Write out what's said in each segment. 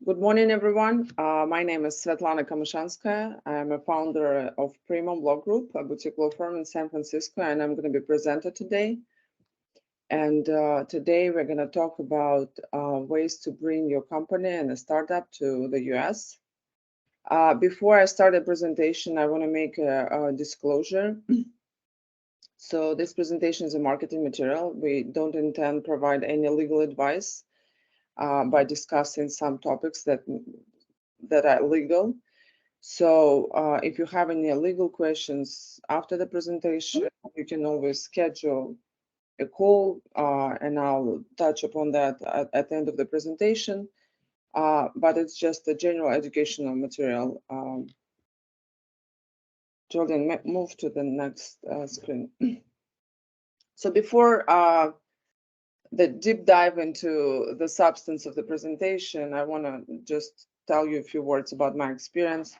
Good morning, everyone. My name is Svetlana Kamyshanskaya. I am a founder of Primum Law Group, a boutique law firm in San Francisco, and I'm going to be presenter today. And today we're going to talk about ways to bring your company and a startup to the US. Before I start the presentation, I want to make a disclosure. So this presentation is a marketing material. We don't intend to provide any legal advice by discussing some topics that are legal. So if you have any legal questions after the presentation, you can always schedule a call and I'll touch upon that at the end of the presentation. But it's just a general educational material. Jordan, move to the next screen. So before the deep dive into the substance of the presentation, I want to just tell you a few words about my experience.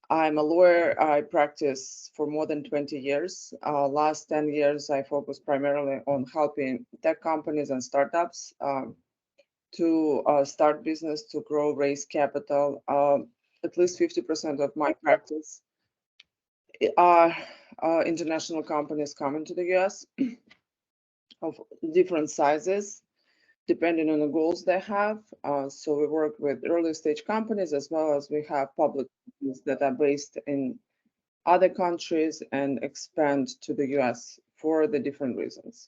I'm a lawyer. I practice for more than 20 years. Last 10 years, I focus primarily on helping tech companies and startups to start business, to grow, raise capital. At least 50% of my practice are international companies coming to the US of different sizes, depending on the goals they have. So we work with early stage companies as well as we have public companies that are based in other countries and expand to the US for the different reasons.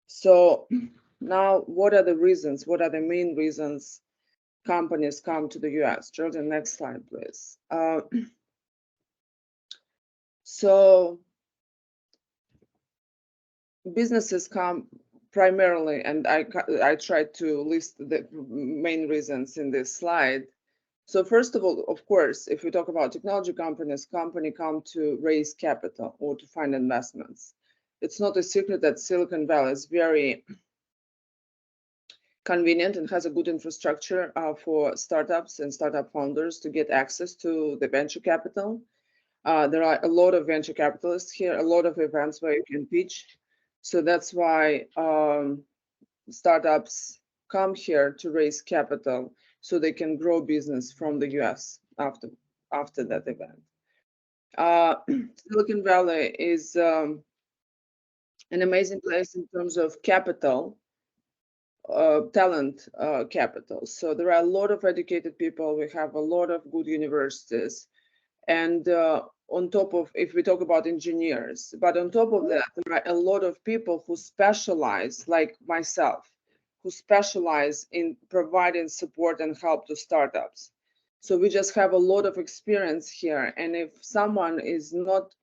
So now, what are the reasons? What are the main reasons companies come to the US? Jordan, next slide, please. So businesses come primarily, and I tried to list the main reasons in this slide. So first of all, of course, if we talk about technology companies come to raise capital or to find investments. It's not a secret that Silicon Valley is very convenient and has a good infrastructure for startups and startup founders to get access to the venture capital. There are a lot of venture capitalists here, a lot of events where you can pitch. So that's why startups come here to raise capital so they can grow business from the US after that event. Silicon Valley is an amazing place in terms of capital, talent capital. So there are a lot of educated people. We have a lot of good universities. And on top of, if we talk about engineers, but on top of that, there are a lot of people who specialize, like myself, who specialize in providing support and help to startups. So we just have a lot of experience here. And if someone is not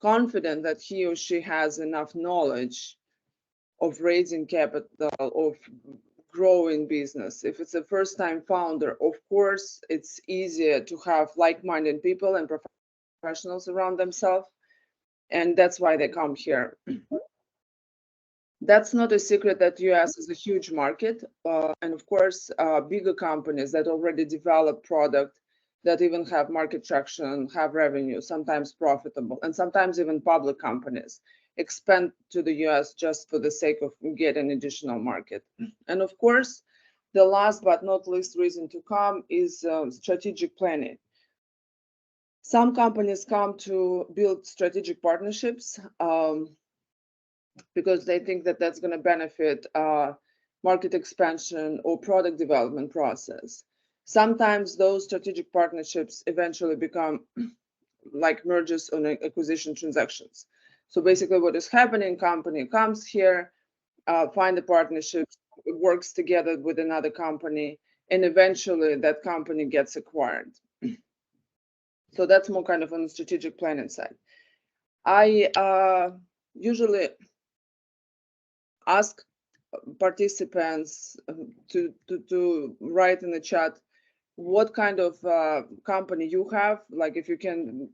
confident that he or she has enough knowledge of raising capital, of growing business, if it's a first-time founder, of course, it's easier to have like-minded people and professionals around themselves. And that's why they come here. That's not a secret that US is a huge market. And of course, bigger companies that already develop product that even have market traction, have revenue, sometimes profitable, and sometimes even public companies expand to the US just for the sake of getting additional market. And of course, the last but not least reason to come is strategic planning. Some companies come to build strategic partnerships because they think that that's going to benefit market expansion or product development process. Sometimes those strategic partnerships eventually become like mergers or acquisition transactions. So basically what is happening, company comes here, find a partnership, works together with another company, and eventually that company gets acquired. So that's more kind of on the strategic planning side. I usually ask participants to write in the chat what kind of company you have, like if you can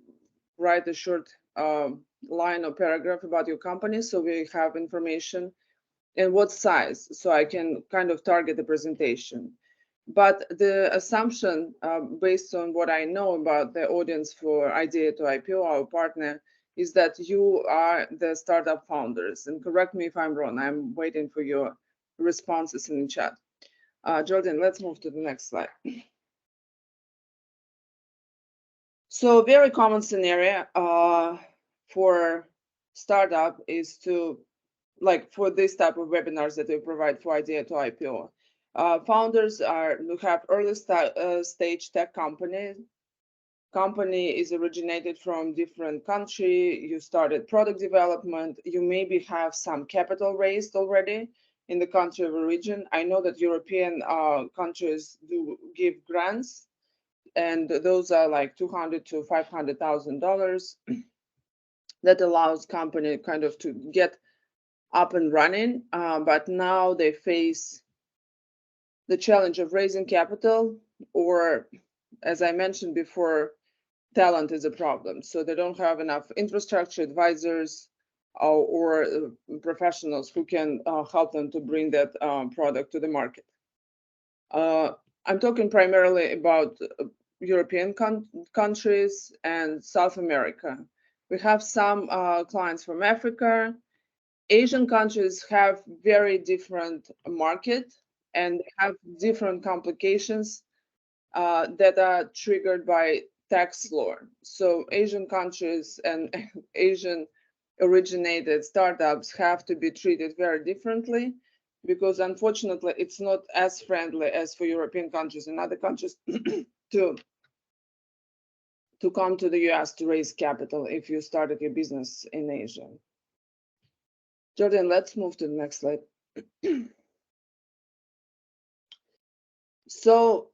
write a short line or paragraph about your company so we have information, and what size, so I can kind of target the presentation. But the assumption based on what I know about the audience for Idea to IPO, our partner, is that you are the startup founders. And correct me if I'm wrong, I'm waiting for your responses in the chat. Jordan, let's move to the next slide. So very common scenario for startup is to, like for this type of webinars that we provide for idea to IPO. Founders have early stage tech company. Company is originated from different country. You started product development. You maybe have some capital raised already in the country of origin. I know that European countries do give grants, and those are like $200,000 to $500,000. That allows company kind of to get up and running, but now they face the challenge of raising capital, or as I mentioned before, talent is a problem. So they don't have enough infrastructure, advisors, or professionals who can help them to bring that product to the market. I'm talking primarily about European countries and South America. We have some clients from Africa. Asian countries have very different market and have different complications that are triggered by tax law. So Asian countries and Asian originated startups have to be treated very differently, because unfortunately it's not as friendly as for European countries and other countries to come to the US to raise capital if you started your business in Asia. Jordan, let's move to the next slide. So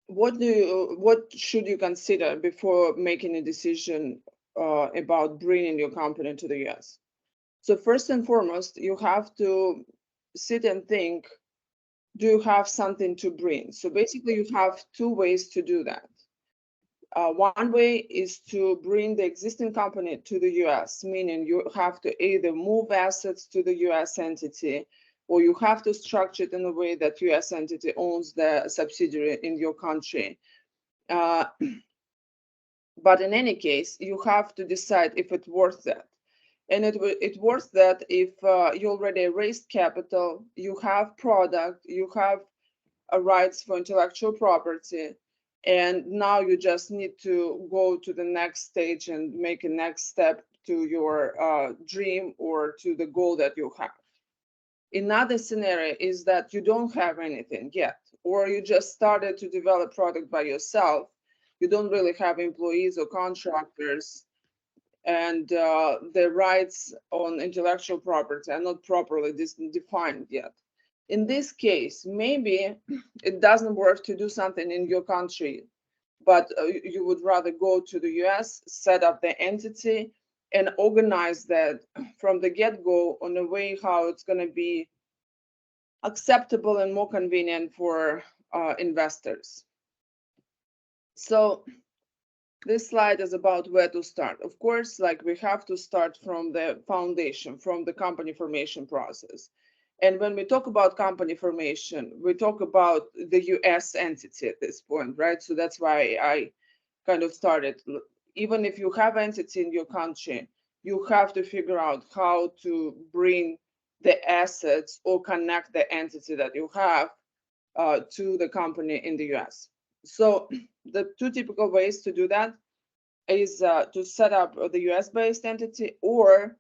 what should you consider before making a decision about bringing your company to the US? So first and foremost, you have to sit and think, do you have something to bring? So basically you have two ways to do that. One way is to bring the existing company to the US, meaning you have to either move assets to the US entity, or you have to structure it in a way that US entity owns the subsidiary in your country. But in any case, you have to decide if it's worth that. And it's worth that if you already raised capital, you have product, you have rights for intellectual property, and now you just need to go to the next stage and make a next step to your dream or to the goal that you have. Another scenario is that you don't have anything yet, or you just started to develop product by yourself. You don't really have employees or contractors, and the rights on intellectual property are not properly defined yet. In this case, maybe it doesn't work to do something in your country, but you would rather go to the US, set up the entity, and organize that from the get-go in a way how it's going to be acceptable and more convenient for investors. So this slide is about where to start. Of course, like we have to start from the foundation, from the company formation process. And when we talk about company formation, we talk about the US entity at this point, right? So that's why I kind of started. Even if you have entity in your country, you have to figure out how to bring the assets or connect the entity that you have to the company in the US. So the two typical ways to do that is to set up the US-based entity, or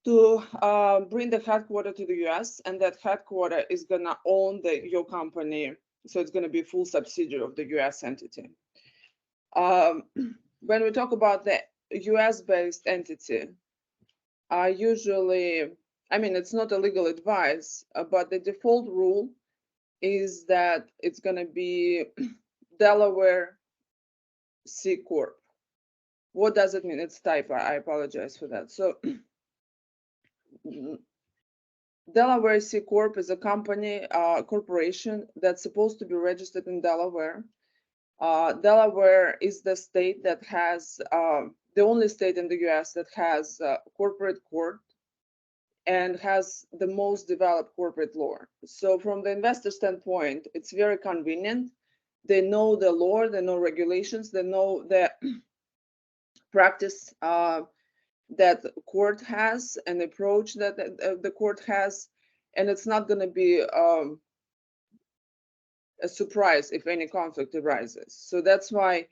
to bring the headquarter to the US, and that headquarter is going to own your company. So it's going to be full subsidiary of the US entity. When we talk about the US-based entity, usually, I mean, it's not a legal advice, but the default rule is that it's going to be Delaware C Corp. What does it mean? It's typo. I apologize for that. So Delaware C Corp is a company, corporation that's supposed to be registered in Delaware. Delaware is the state that has, the only state in the US that has corporate court and has the most developed corporate law. So from the investor standpoint, it's very convenient. They know the law, they know regulations, they know the practice that court has, an approach that the court has, and it's not going to be a surprise if any conflict arises. So that's why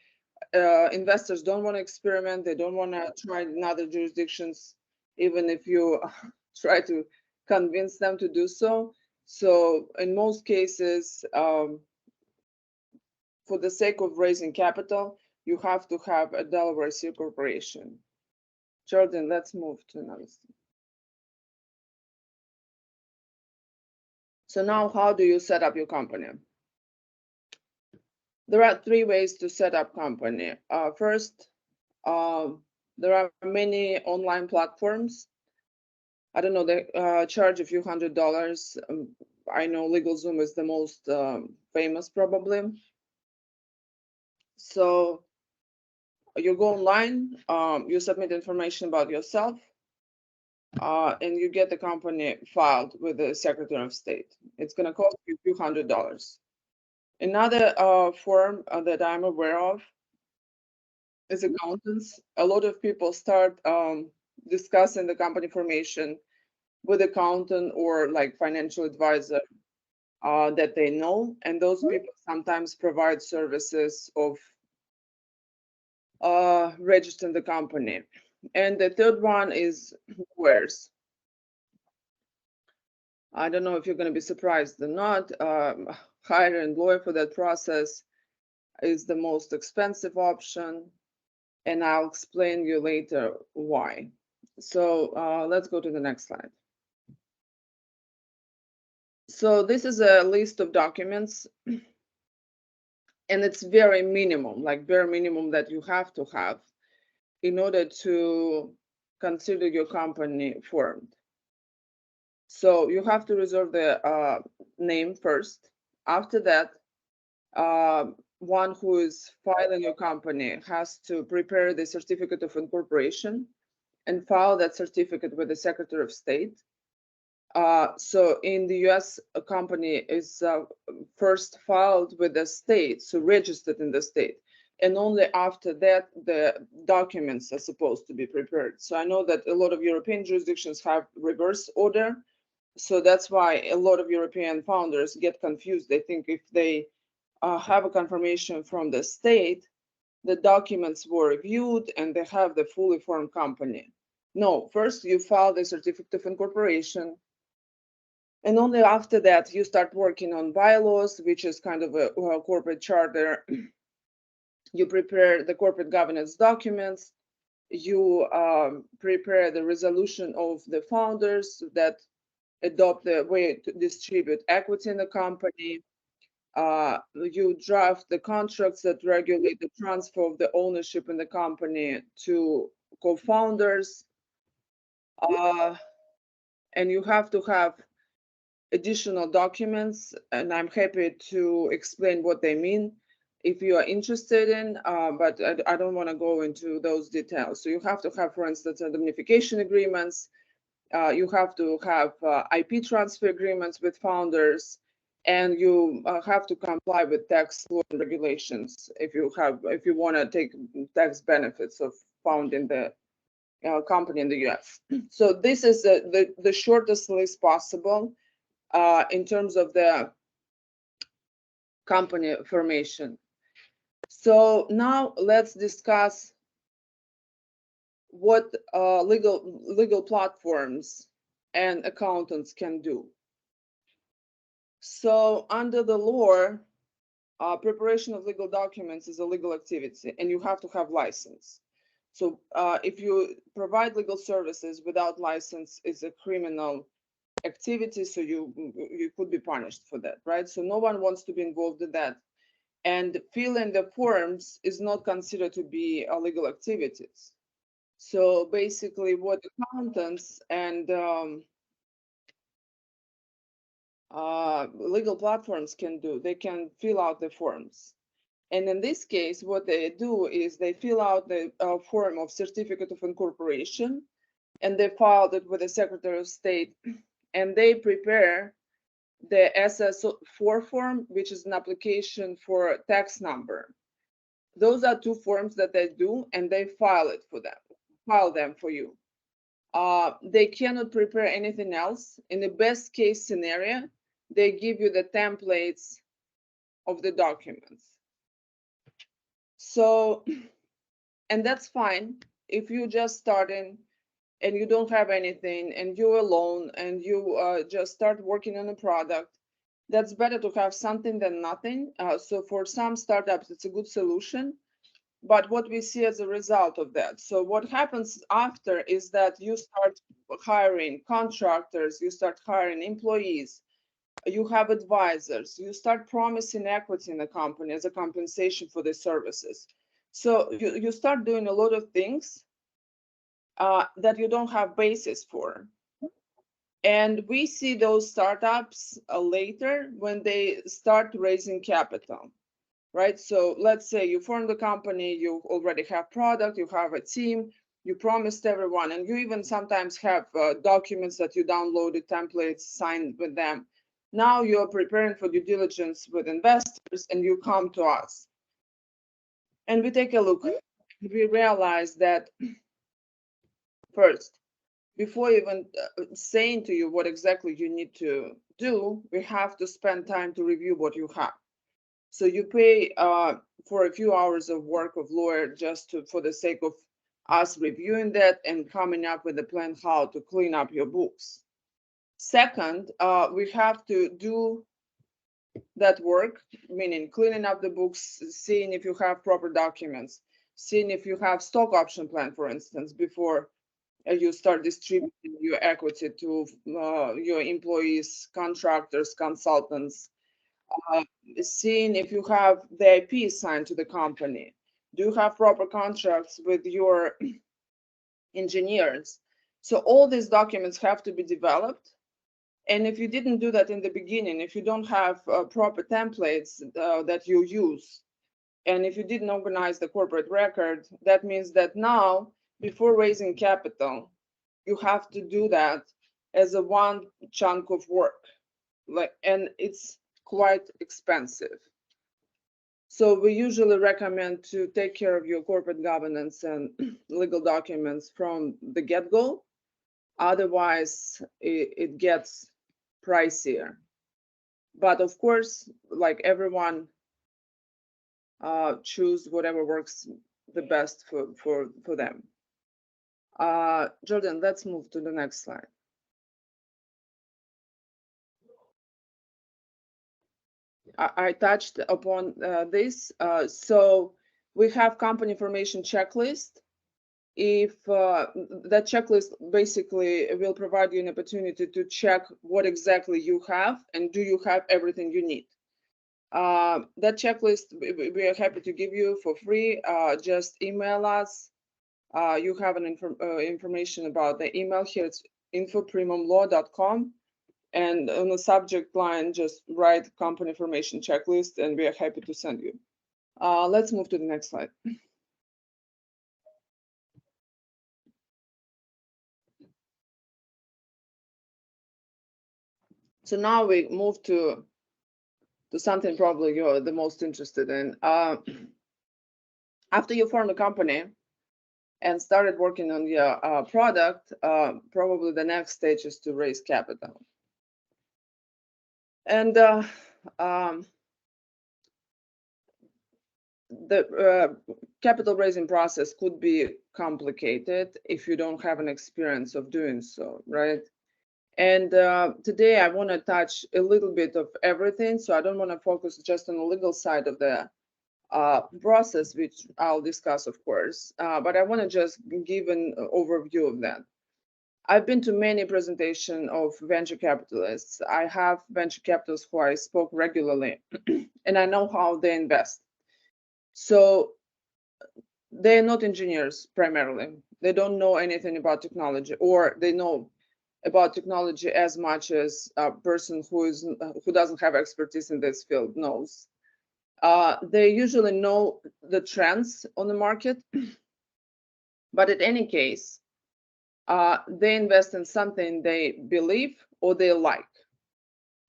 investors don't want to experiment. They don't want to try in other jurisdictions, even if you try to convince them to do so. So in most cases, for the sake of raising capital, you have to have a Delaware C corporation. Jordan, let's move to another slide. So now, how do you set up your company? There are three ways to set up company. First, there are many online platforms. I don't know, they charge a few $100s. I know LegalZoom is the most famous probably. So you go online, you submit information about yourself, and you get the company filed with the Secretary of State. It's going to cost you a few $100s. Another form that I'm aware of is accountants. A lot of people start discussing the company formation with accountant or like financial advisor that they know, and those people sometimes provide services of registering the company. And the third one is lawyers. I don't know if you're going to be surprised or not. Hiring a lawyer for that process is the most expensive option, and I'll explain you later why. So let's go to the next slide. So this is a list of documents, and it's very minimum, like bare minimum that you have to have in order to consider your company formed. So you have to reserve the name first. After that, one who is filing your company has to prepare the certificate of incorporation and file that certificate with the Secretary of State. So in the US, a company is first filed with the state, so registered in the state. And only after that, the documents are supposed to be prepared. So I know that a lot of European jurisdictions have reverse order. So that's why a lot of European founders get confused. They think if they have a confirmation from the state, the documents were reviewed and they have the fully formed company. No, first you file the certificate of incorporation, and only after that you start working on bylaws, which is kind of a corporate charter. You prepare the corporate governance documents. You prepare the resolution of the founders that adopt the way to distribute equity in the company. You draft the contracts that regulate the transfer of the ownership in the company to co-founders. And you have to have additional documents, and I'm happy to explain what they mean if you are interested in, but I don't want to go into those details. So you have to have, for instance, indemnification agreements. You have to have IP transfer agreements with founders, and you have to comply with tax law and regulations if you want to take tax benefits of founding the company in the US. So this is the shortest list possible in terms of the company formation. So now let's discuss what legal platforms and accountants can do. So under the law, preparation of legal documents is a legal activity, and you have to have license. So if you provide legal services without license, it's a criminal activity, so you could be punished for that, right? So no one wants to be involved in that. And filling the forms is not considered to be illegal activities. So basically what accountants and legal platforms can do, they can fill out the forms. And in this case, what they do is they fill out the form of certificate of incorporation, and they filed it with the Secretary of State, and they prepare the SS4 form, which is an application for tax number. Those are two forms that they do, and they file them for you. they cannot prepare anything else. In the best case scenario, they give you the templates of the documents. So, and that's fine if you just starting and you don't have anything and you're alone and you just start working on a product. That's better to have something than nothing. So for some startups, it's a good solution. But what we see as a result of that, so what happens after is that you start hiring contractors, you start hiring employees, you have advisors, you start promising equity in the company as a compensation for the services. So you start doing a lot of things that you don't have basis for. And we see those startups later when they start raising capital. Right? So let's say you form the company, you already have product, you have a team, you promised everyone, and you even sometimes have documents that you downloaded, templates, signed with them. Now you're preparing for due diligence with investors and you come to us. And we take a look. We realize that first, before even saying to you what exactly you need to do, we have to spend time to review what you have. So you pay for a few hours of work of lawyer just for the sake of us reviewing that and coming up with a plan how to clean up your books. Second, we have to do that work, meaning cleaning up the books, seeing if you have proper documents, seeing if you have stock option plan, for instance, before you start distributing your equity to your employees, contractors, consultants, seeing if you have the IP signed to the company. Do you have proper contracts with your engineers? So all these documents have to be developed. And if you didn't do that in the beginning, if you don't have proper templates that you use, and if you didn't organize the corporate record, that means that now, before raising capital, you have to do that as a one chunk of work. And it's quite expensive. So we usually recommend to take care of your corporate governance and legal documents from the get-go. Otherwise, it gets pricier. But of course, like everyone, choose whatever works the best for them. Jordan, let's move to the next slide. I touched upon this. So we have company information checklist. If that checklist basically will provide you an opportunity to check what exactly you have and do you have everything you need. That checklist we are happy to give you for free. Just email us. You have an information about the email here. It's info@primumlaw.com. And on the subject line, just write company information checklist, and we are happy to send you. Let's move to the next slide. So now we move to something probably you're the most interested in. After you form a company and started working on your product, probably the next stage is to raise capital. And the capital raising process could be complicated if you don't have an experience of doing so, right? And today I want to touch a little bit of everything. So I don't want to focus just on the legal side of the process, which I'll discuss, of course, but I want to just give an overview of that. I've been to many presentations of venture capitalists. I have venture capitalists who I spoke regularly, and I know how they invest. So they're not engineers primarily. They don't know anything about technology, or they know about technology as much as a person who doesn't have expertise in this field knows. They usually know the trends on the market, but in any case, they invest in something they believe or they like.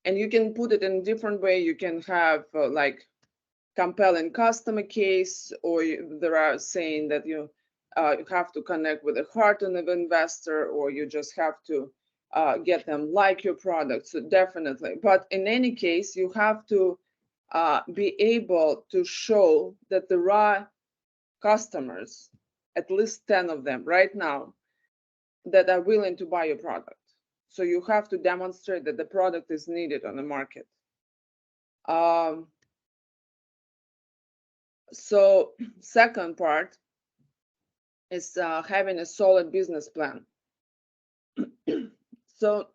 And you can put it in a different way. You can have like compelling customer case, or there are saying that you have to connect with the heart of the investor, or you just have to get them like your product. So definitely, but in any case, you have to be able to show that there are customers, at least 10 of them right now, that are willing to buy your product. So you have to demonstrate that the product is needed on the market. So second part is having a solid business plan. So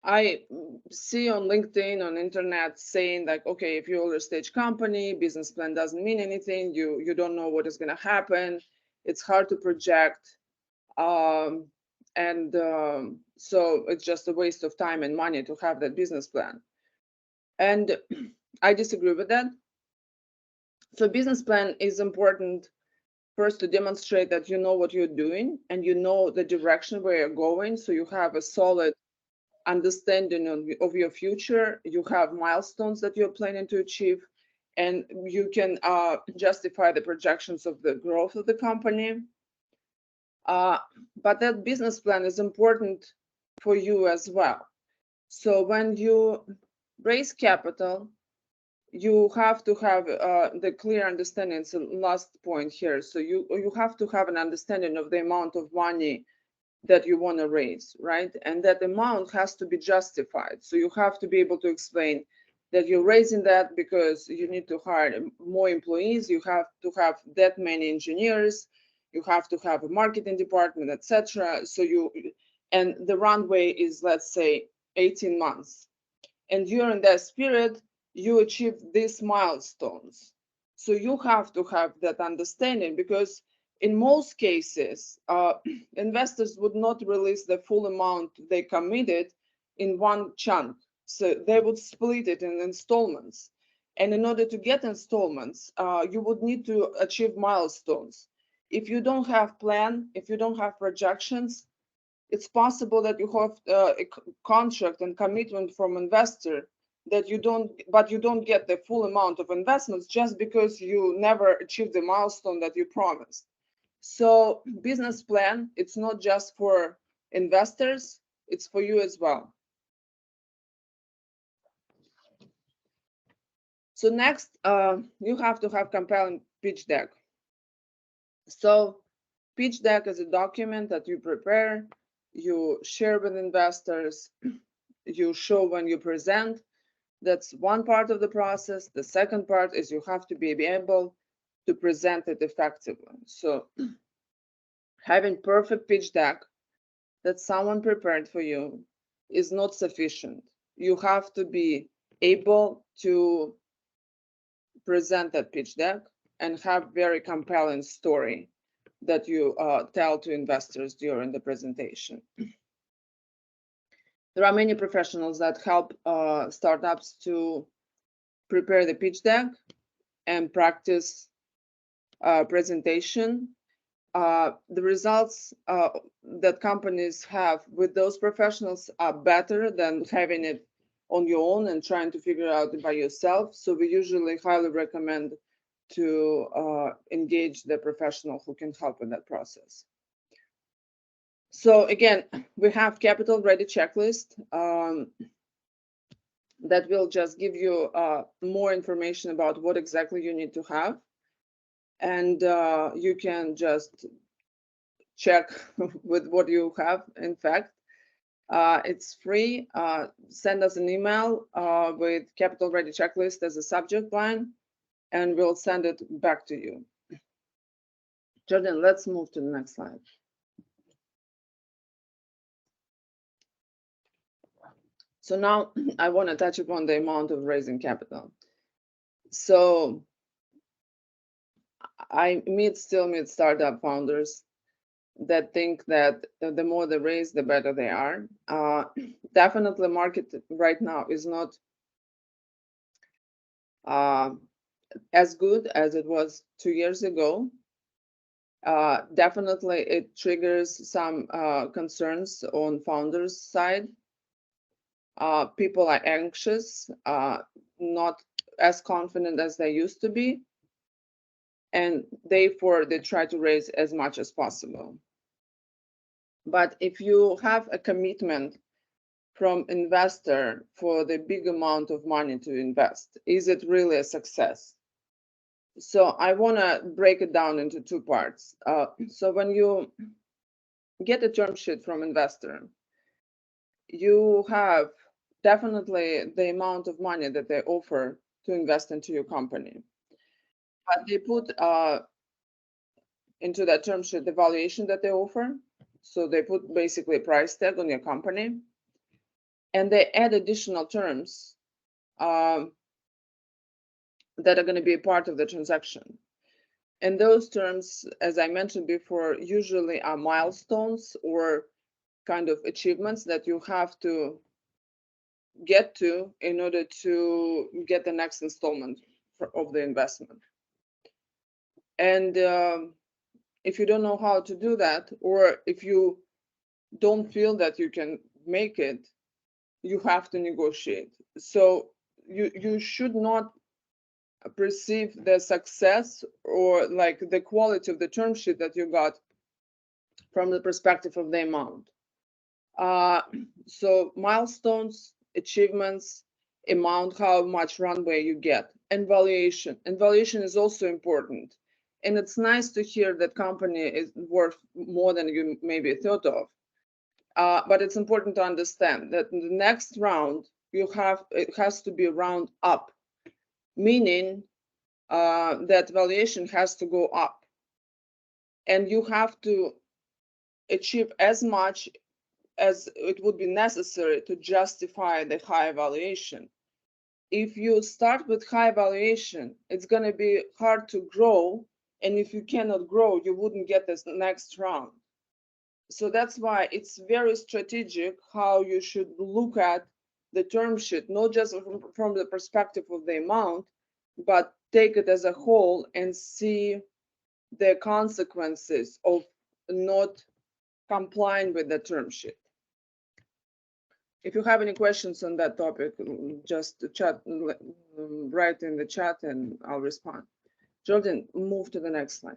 I see on LinkedIn, on internet, saying like, okay, if you're a stage company, business plan doesn't mean anything. You don't know what is going to happen. It's hard to project. So it's just a waste of time and money to have that business plan. And I disagree with that. So business plan is important first to demonstrate that you know what you're doing and you know the direction where you're going. So you have a solid understanding of your future. You have milestones that you're planning to achieve, and you can justify the projections of the growth of the company. But that business plan is important for you as well. So when you raise capital, you have to have the clear understanding. It's the last point here. So you have to have an understanding of the amount of money that you want to raise, right? And that amount has to be justified. So you have to be able to explain that you're raising that because you need to hire more employees, you have to have that many engineers, you have to have a marketing department, etc. So and the runway is, let's say, 18 months. And during that period, you achieve these milestones. So you have to have that understanding, because in most cases, investors would not release the full amount they committed in one chunk. So they would split it in installments. And in order to get installments, you would need to achieve milestones. If you don't have plan, if you don't have projections, it's possible that you have a contract and commitment from investor that you don't get the full amount of investments just because you never achieved the milestone that you promised. So business plan, it's not just for investors, it's for you as well. So next, you have to have compelling pitch deck. So pitch deck is a document that you prepare, you share with investors, you show when you present. That's one part of the process. The second part is you have to be able to present it effectively. So having perfect pitch deck that someone prepared for you is not sufficient. You have to be able to present that pitch deck and have very compelling story that you tell to investors during the presentation. There are many professionals that help startups to prepare the pitch deck and practice presentation. The results that companies have with those professionals are better than having it on your own and trying to figure out it by yourself. So we usually highly recommend to engage the professional who can help in that process. So again, we have capital ready checklist that will just give you more information about what exactly you need to have. And you can just check with what you have. In fact, it's free. Send us an email with capital ready checklist as a subject line, and we'll send it back to you. Jordan, let's move to the next slide. So now I want to touch upon the amount of raising capital. So I still meet startup founders that think that the more they raise, the better they are. Definitely, market right now is not as good as it was 2 years ago. Definitely, it triggers some concerns on founders' side. People are anxious, not as confident as they used to be. and therefore they try to raise as much as possible. But if you have a commitment from investor for the big amount of money to invest, is it really a success? So I want to break it down into two parts. So when you get a term sheet from investor, you have definitely the amount of money that they offer to invest into your company. But they put into that term sheet the valuation that they offer. So they put basically a price tag on your company, and they add additional terms that are going to be a part of the transaction. And those terms, as I mentioned before, usually are milestones or kind of achievements that you have to get to in order to get the next installment of the investment. And if you don't know how to do that, or if you don't feel that you can make it, you have to negotiate. So you should not perceive the success or like the quality of the term sheet that you got from the perspective of the amount. So milestones, achievements, amount, how much runway you get, and valuation. And valuation is also important. And it's nice to hear that company is worth more than you maybe thought of. But it's important to understand that in the next round, it has to be round up, meaning that valuation has to go up. And you have to achieve as much as it would be necessary to justify the high valuation. If you start with high valuation, it's going to be hard to grow. And if you cannot grow, you wouldn't get this next round. So that's why it's very strategic how you should look at the term sheet, not just from the perspective of the amount, but take it as a whole and see the consequences of not complying with the term sheet. If you have any questions on that topic, just chat, write in the chat and I'll respond. Jordan, move to the next slide.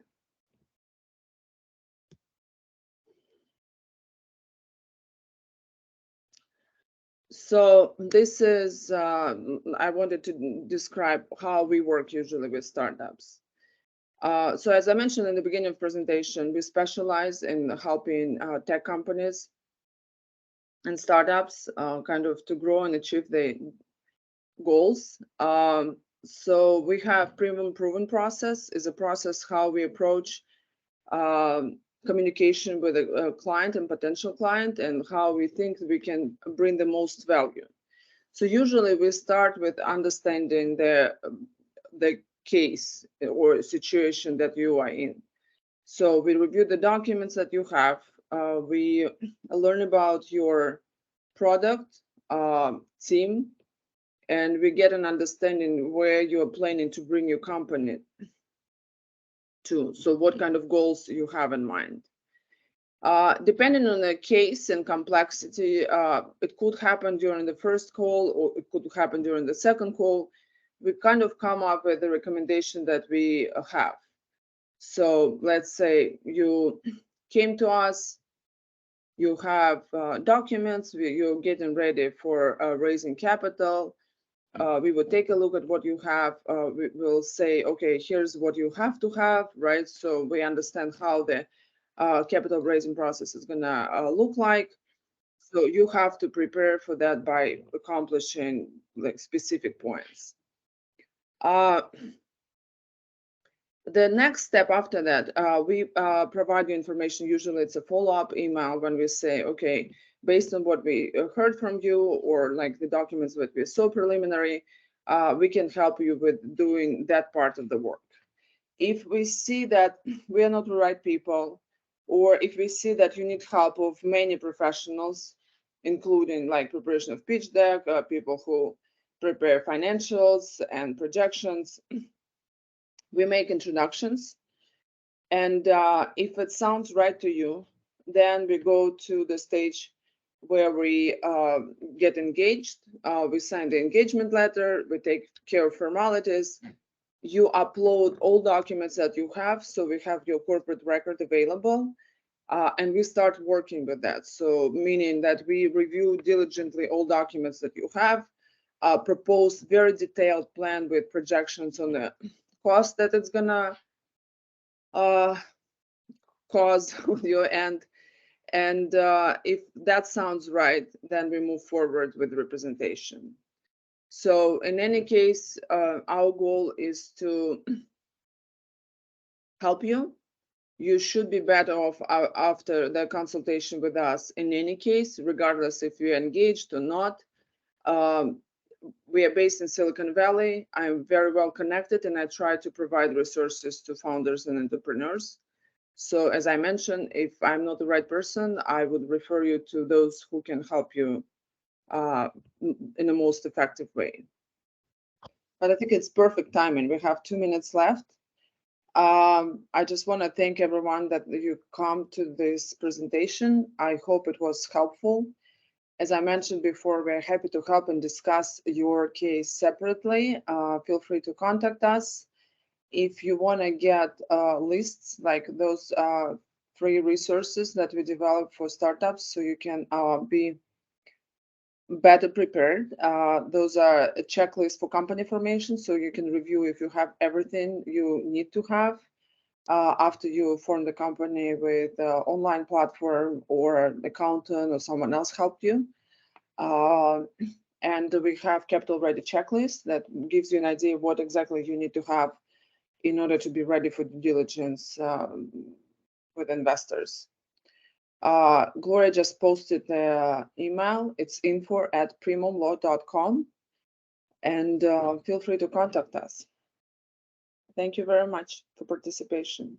So this is, I wanted to describe how we work usually with startups. So as I mentioned in the beginning of presentation, we specialize in helping tech companies and startups kind of to grow and achieve their goals. So we have Primum proven process is a process how we approach communication with a client and potential client and how we think we can bring the most value. So usually we start with understanding the case or situation that you are in. So we review the documents that you have. We learn about your product, team, and we get an understanding where you are planning to bring your company to. So what kind of goals you have in mind. Depending on the case and complexity, it could happen during the first call or it could happen during the second call. We kind of come up with the recommendation that we have. So let's say you came to us, you have documents, you're getting ready for raising capital. We will take a look at what you have. We will say, okay, here's what you have to have, right? So we understand how the capital raising process is gonna look like. So you have to prepare for that by accomplishing like specific points. The next step after that, we provide you information. Usually it's a follow-up email when we say, okay, based on what we heard from you or like the documents that we saw preliminary, we can help you with doing that part of the work. If we see that we are not the right people, or if we see that you need help of many professionals, including like preparation of pitch deck, people who prepare financials and projections, we make introductions. And if it sounds right to you, then we go to the stage where we get engaged. We sign the engagement letter, we take care of formalities, you upload all documents that you have. So we have your corporate record available, and we start working with that. So meaning that we review diligently all documents that you have, propose very detailed plan with projections on the cost that it's gonna cause on your end. And if that sounds right, then we move forward with representation. So in any case, our goal is to help you. You should be better off after the consultation with us in any case, regardless if you're engaged or not. We are based in Silicon Valley. I'm very well connected, and I try to provide resources to founders and entrepreneurs. So as I mentioned, if I'm not the right person, I would refer you to those who can help you in the most effective way. But I think it's perfect timing. We have 2 minutes left. I just want to thank everyone that you come to this presentation. I hope it was helpful. As I mentioned before, we're happy to help and discuss your case separately. Feel free to contact us. If you want to get lists like those free resources that we develop for startups, so you can be better prepared. Those are a checklist for company formation, so you can review if you have everything you need to have after you form the company with an online platform or an accountant or someone else helped you. And we have capital ready checklist that gives you an idea of what exactly you need to have in order to be ready for due diligence with investors. Gloria just posted the email. It's info@primumlaw.com, and feel free to contact us. Thank you very much for participation.